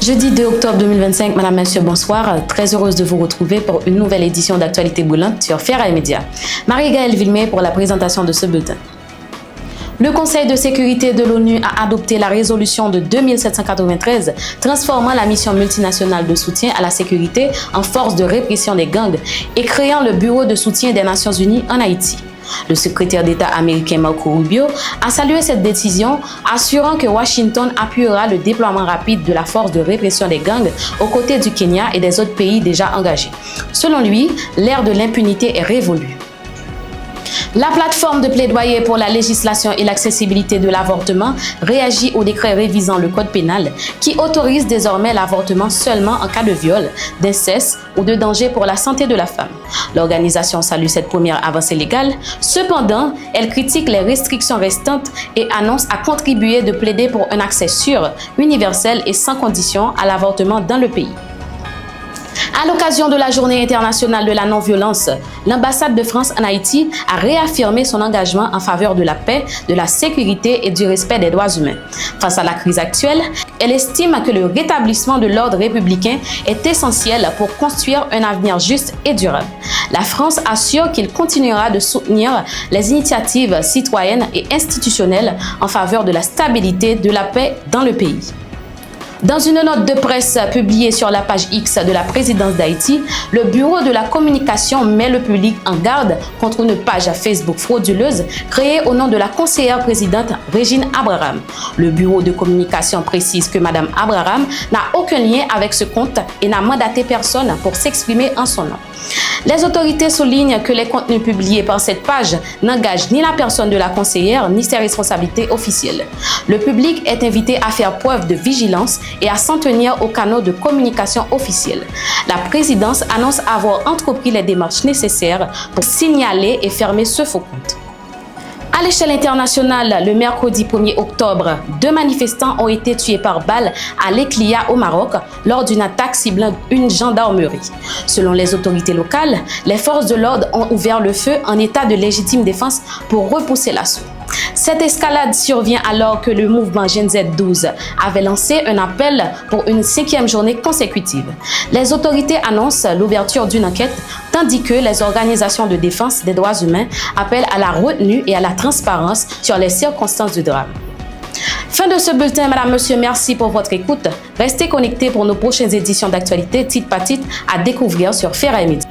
Jeudi 2 octobre 2025, Madame, Monsieur, bonsoir. Très heureuse de vous retrouver pour une nouvelle édition d'Actualité brûlante sur Ferraille Média. Marie-Gaëlle Villemé pour la présentation de ce bulletin. Le Conseil de sécurité de l'ONU a adopté la résolution de 2793 transformant la mission multinationale de soutien à la sécurité en force de répression des gangs et créant le Bureau de soutien des Nations Unies en Haïti. Le secrétaire d'État américain Marco Rubio a salué cette décision, assurant que Washington appuiera le déploiement rapide de la force de répression des gangs aux côtés du Kenya et des autres pays déjà engagés. Selon lui, l'ère de l'impunité est révolue. La plateforme de plaidoyer pour la législation et l'accessibilité de l'avortement réagit au décret révisant le code pénal qui autorise désormais l'avortement seulement en cas de viol, d'inceste ou de danger pour la santé de la femme. L'organisation salue cette première avancée légale. Cependant, elle critique les restrictions restantes et annonce à contribuer de plaider pour un accès sûr, universel et sans condition à l'avortement dans le pays. À l'occasion de la Journée internationale de la non-violence, l'ambassade de France en Haïti a réaffirmé son engagement en faveur de la paix, de la sécurité et du respect des droits humains. Face à la crise actuelle, elle estime que le rétablissement de l'ordre républicain est essentiel pour construire un avenir juste et durable. La France assure qu'il continuera de soutenir les initiatives citoyennes et institutionnelles en faveur de la stabilité, de la paix dans le pays. Dans une note de presse publiée sur la page X de la présidence d'Haïti, le bureau de la communication met le public en garde contre une page Facebook frauduleuse créée au nom de la conseillère présidente Régine Abraham. Le bureau de communication précise que Mme Abraham n'a aucun lien avec ce compte et n'a mandaté personne pour s'exprimer en son nom. Les autorités soulignent que les contenus publiés par cette page n'engagent ni la personne de la conseillère ni ses responsabilités officielles. Le public est invité à faire preuve de vigilance et à s'en tenir aux canaux de communication officiels. La présidence annonce avoir entrepris les démarches nécessaires pour signaler et fermer ce faux compte. À l'échelle internationale, le mercredi 1er octobre, 2 manifestants ont été tués par balle à L'Eklia au Maroc lors d'une attaque ciblant une gendarmerie. Selon les autorités locales, les forces de l'ordre ont ouvert le feu en état de légitime défense pour repousser l'assaut. Cette escalade survient alors que le mouvement Gen Z 12 avait lancé un appel pour une 5e journée consécutive. Les autorités annoncent l'ouverture d'une enquête, tandis que les organisations de défense des droits humains appellent à la retenue et à la transparence sur les circonstances du drame. Fin de ce bulletin, Madame, Monsieur, merci pour votre écoute. Restez connectés pour nos prochaines éditions d'actualité titre par titre à découvrir sur Ferraille Média.